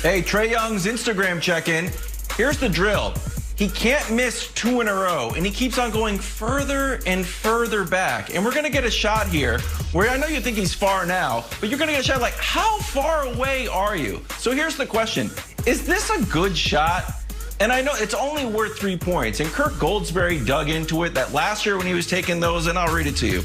Hey, Trae Young's Instagram check-in. Here's the drill. He can't miss 2 in a row, and he keeps on going further and further back. And we're going to get a shot here where I know you think he's far now, but you're going to get a shot like, how far away are you? So here's the question. Is this a good shot? And I know it's only worth 3 points. And Kirk Goldsberry dug into it that last year when he was taking those, and I'll read it to you.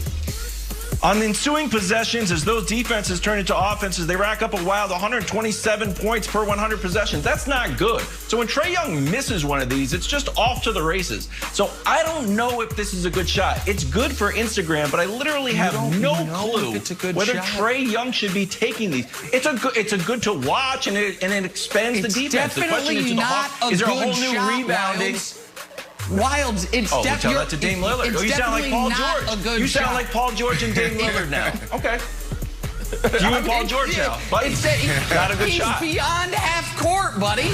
On the ensuing possessions, as those defenses turn into offenses, they rack up a wild 127 points per 100 possessions. That's not good. So when Trae Young misses one of these, it's just off to the races. So I don't know if this is a good shot. It's good for Instagram, but I literally have no clue whether Trae Young should be taking these. It's a good to watch, and it expands the defense. The question is, is there a whole new rebounding? Wilds, it's definitely. Tell that to Dame Lillard. You sound like Paul George. You sound like Paul George and Dame Lillard now. Okay. You and Paul George now. Buddy. Not a good shot. He's beyond half court, buddy.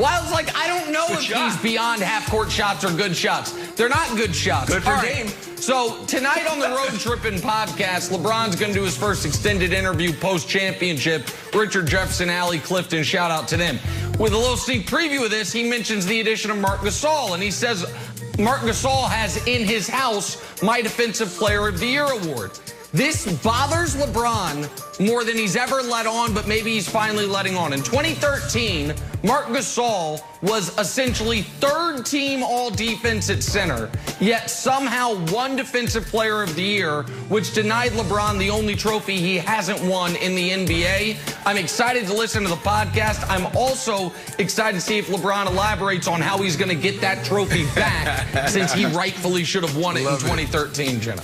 Wild's like, I don't know if he's beyond half court shots or good shots. They're not good shots. Good for Dame. So tonight on the Road Trippin' podcast, LeBron's going to do his first extended interview post-championship. Richard Jefferson, Allie Clifton, shout out to them. With a little sneak preview of this, he mentions the addition of Marc Gasol, and he says Marc Gasol has in his house my Defensive Player of the Year award. This bothers LeBron more than he's ever let on, but maybe he's finally letting on. In 2013, Marc Gasol was essentially third-team all-defense at center, yet somehow won Defensive Player of the Year, which denied LeBron the only trophy he hasn't won in the NBA. I'm excited to listen to the podcast. I'm also excited to see if LeBron elaborates on how he's going to get that trophy back, since he rightfully should have won it in 2013, Jenna.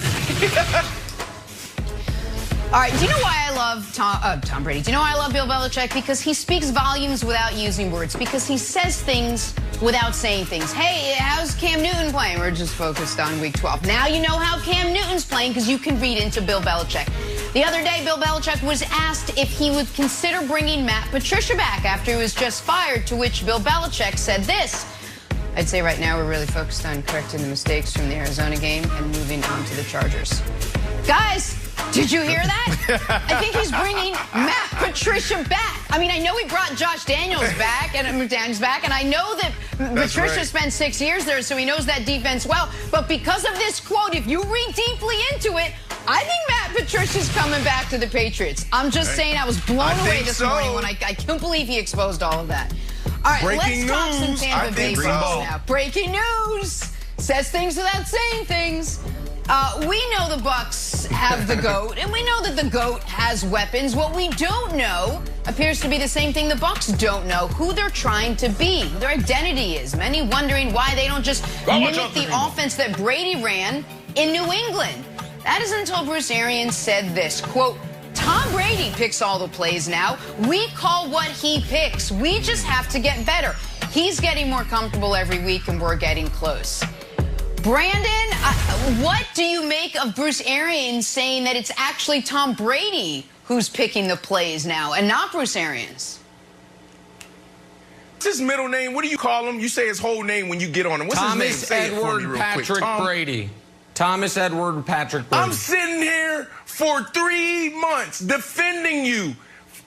All right, do you know why I love Tom Brady? Do you know why I love Bill Belichick? Because he speaks volumes without using words. Because he says things without saying things. Hey, how's Cam Newton playing? We're just focused on week 12. Now you know how Cam Newton's playing because you can read into Bill Belichick. The other day, Bill Belichick was asked if he would consider bringing Matt Patricia back after he was just fired, to which Bill Belichick said this: I'd say right now we're really focused on correcting the mistakes from the Arizona game and moving on to the Chargers. Guys, did you hear that? I think he's bringing Matt Patricia back. I mean, I know he brought Josh Daniels back, and McDaniels back, and I know that Patricia spent 6 years there, so he knows that defense well. But because of this quote, if you read deeply into it, I think Matt Patricia's coming back to the Patriots. I'm just saying, I was blown away this morning when I couldn't believe he exposed all of that. All right, let's talk some Tampa Bay Bucks now. Breaking news. Says things without saying things. We know the Bucks have the GOAT, and we know that the GOAT has weapons. What we don't know appears to be the same thing the Bucks don't know: who they're trying to be, who their identity is. Many wondering why they don't just mimic the offense that Brady ran in New England. That is until Bruce Arians said this, quote, Tom Brady picks all the plays now. We call what he picks. We just have to get better. He's getting more comfortable every week, and we're getting close. Brandon, what do you make of Bruce Arians saying that it's actually Tom Brady who's picking the plays now and not Bruce Arians? What's his middle name? What do you call him? You say his whole name when you get on him. What's his name? Say Edward Patrick Brady. Thomas Edward Patrick Brady. I'm sitting here for 3 months defending you,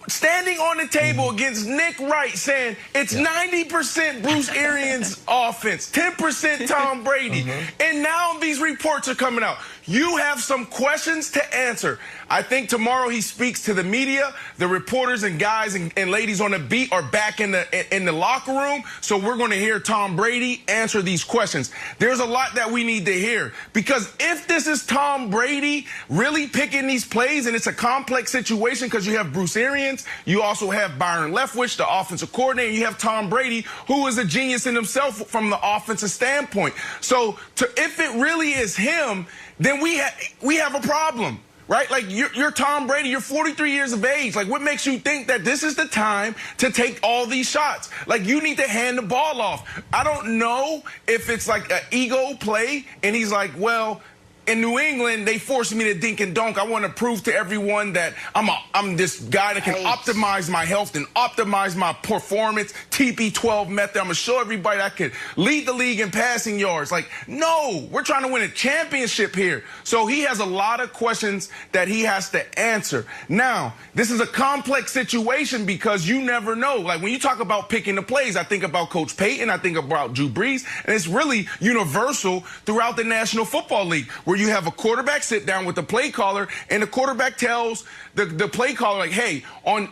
standing on the table against Nick Wright, saying it's 90% Bruce Arians' offense, 10% Tom Brady. And now these reports are coming out. You have some questions to answer. I think tomorrow he speaks to the media. The reporters and guys and ladies on the beat are back in the locker room. So we're going to hear Tom Brady answer these questions. There's a lot that we need to hear, because if this is Tom Brady really picking these plays, and it's a complex situation because you have Bruce Arians, you also have Byron Leftwich, the offensive coordinator, and you have Tom Brady, who is a genius in himself from the offensive standpoint. So if it really is him, then we have a problem, right? Like, you're Tom Brady, you're 43 years of age. Like, what makes you think that this is the time to take all these shots? Like, you need to hand the ball off. I don't know if it's like an ego play, and he's like, well, in New England, they forced me to dink and dunk. I want to prove to everyone that I'm this guy that can optimize my health and optimize my performance. TP12 method. I'm going to show everybody I can lead the league in passing yards. Like, no, we're trying to win a championship here. So he has a lot of questions that he has to answer. Now, this is a complex situation because you never know. Like, when you talk about picking the plays, I think about Coach Payton, I think about Drew Brees, and it's really universal throughout the National Football League, where you have a quarterback sit down with the play caller, and the quarterback tells the play caller, like, hey,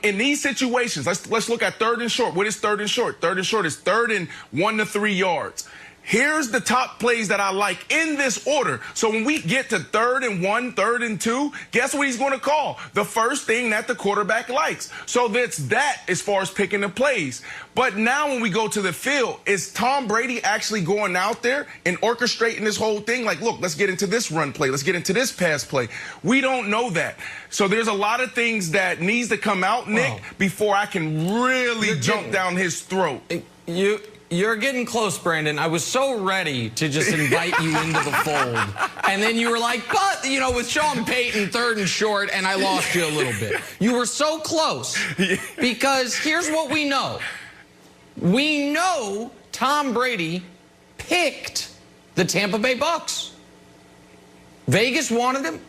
in these situations, let's look at 3rd and short. What is 3rd and short? 3rd and short is 3rd and 1 to 3 yards. Here's the top plays that I like in this order. So when we get to 3rd and 1, 3rd and 2, guess what he's going to call? The first thing that the quarterback likes. So that's that as far as picking the plays. But now when we go to the field, is Tom Brady actually going out there and orchestrating this whole thing? Like, look, let's get into this run play. Let's get into this pass play. We don't know that. So there's a lot of things that needs to come out, Nick, before I can really jump down his throat. You're getting close, Brandon. I was so ready to just invite you into the fold. And then you were like, but, you know, with Sean Payton, 3rd and short, and I lost you a little bit. You were so close. Because here's what we know. We know Tom Brady picked the Tampa Bay Bucs. Vegas wanted him.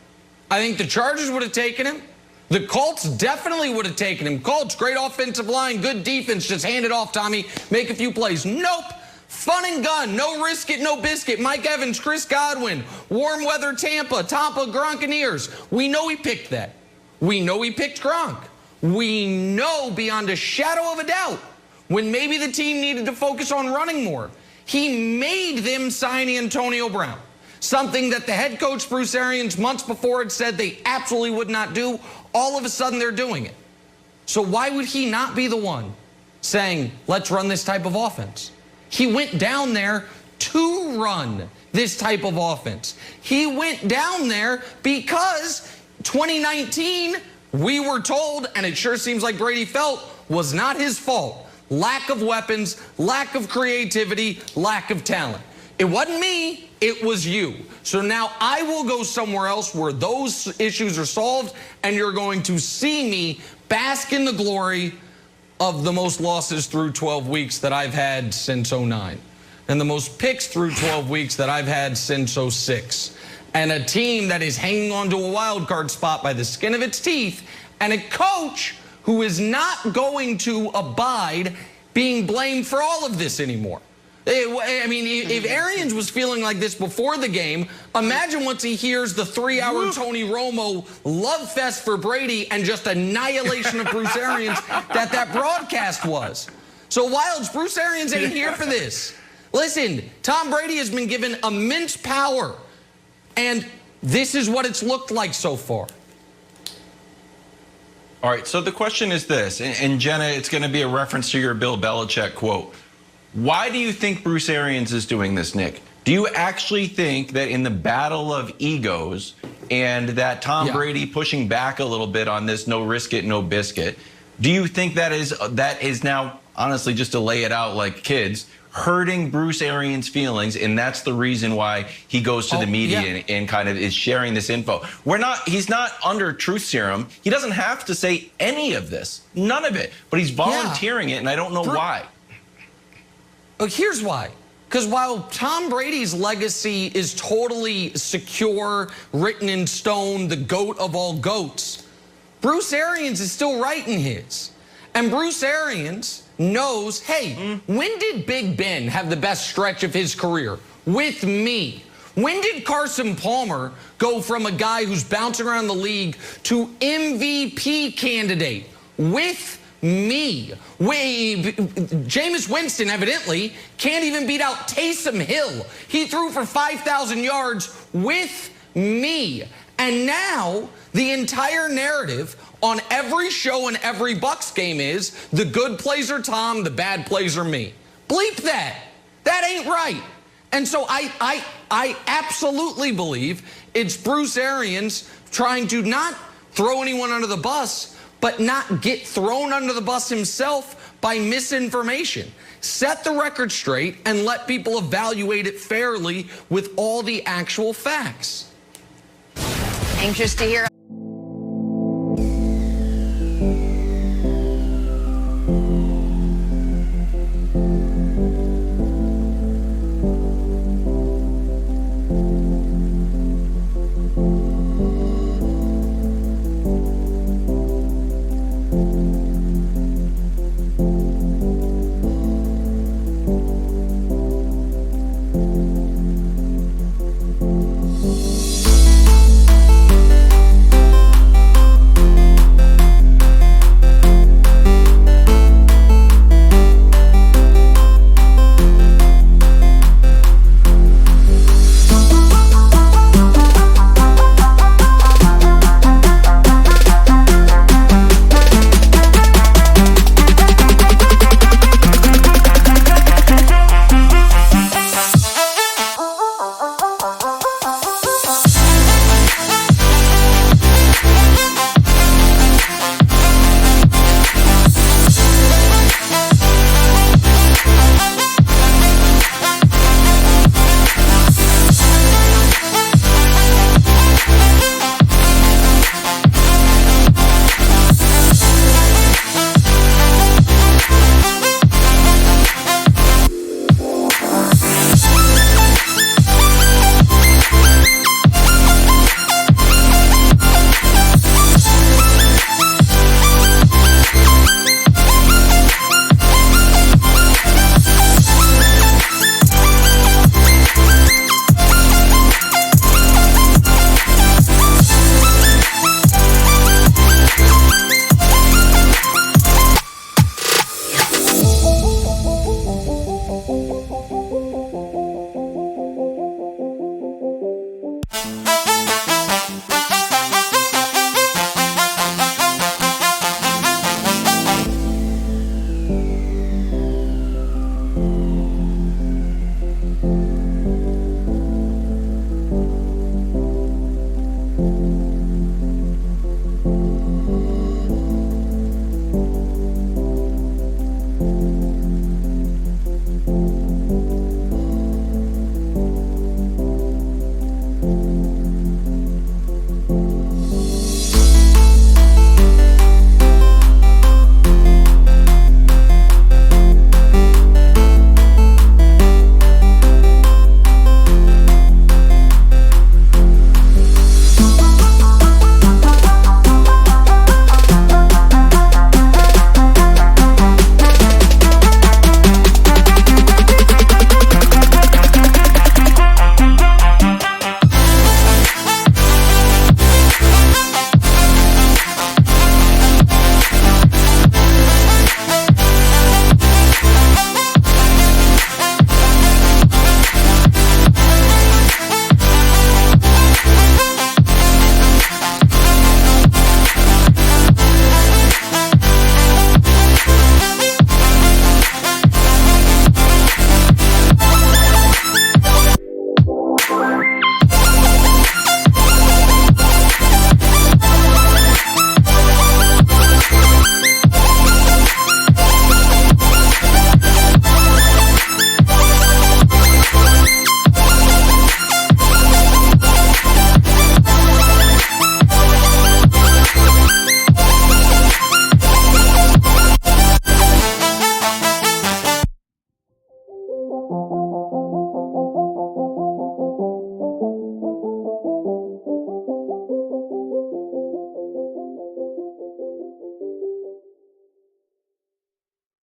I think the Chargers would have taken him. The Colts definitely would have taken him. Colts, great offensive line, good defense. Just hand it off, Tommy. Make a few plays. Nope. Fun and gun. No risk it, no biscuit. Mike Evans, Chris Godwin, warm weather Tampa, Gronkaneers. We know he picked that. We know he picked Gronk. We know beyond a shadow of a doubt when maybe the team needed to focus on running more, he made them sign Antonio Brown. Something that the head coach, Bruce Arians, months before had said they absolutely would not do. All of a sudden, they're doing it. So why would he not be the one saying, let's run this type of offense? He went down there to run this type of offense. He went down there because 2019, we were told, and it sure seems like Brady felt, was not his fault. Lack of weapons, lack of creativity, lack of talent. It wasn't me, it was you. So now I will go somewhere else where those issues are solved, and you're going to see me bask in the glory of the most losses through 12 weeks that I've had since 09, and the most picks through 12 weeks that I've had since 06, and a team that is hanging on to a wild card spot by the skin of its teeth, and a coach who is not going to abide being blamed for all of this anymore. I mean, if Arians was feeling like this before the game, imagine once he hears the 3-hour Tony Romo love fest for Brady and just annihilation of Bruce Arians that broadcast was. So, Wilds, Bruce Arians ain't here for this. Listen, Tom Brady has been given immense power, and this is what it's looked like so far. All right, so the question is this, and Jenna, it's going to be a reference to your Bill Belichick quote. Why do you think Bruce Arians is doing this, Nick? Do you actually think that in the battle of egos and that Tom Brady pushing back a little bit on this no risk it, no biscuit, do you think that is now, honestly, just to lay it out like kids, hurting Bruce Arians' feelings, and that's the reason why he goes to the media and kind of is sharing this info? He's not under truth serum. He doesn't have to say any of this, none of it, but he's volunteering it, and I don't know why. Here's why. Because while Tom Brady's legacy is totally secure, written in stone, the GOAT of all GOATs, Bruce Arians is still writing his. And Bruce Arians knows, hey, when did Big Ben have the best stretch of his career? With me. When did Carson Palmer go from a guy who's bouncing around the league to MVP candidate? With me. Jameis Winston evidently can't even beat out Taysom Hill. He threw for 5,000 yards with me. And now the entire narrative on every show and every Bucs game is the good plays are Tom, the bad plays are me. Bleep that. That ain't right. And so I absolutely believe it's Bruce Arians trying to not throw anyone under the bus, but not get thrown under the bus himself by misinformation. Set the record straight and let people evaluate it fairly with all the actual facts. Anxious to hear.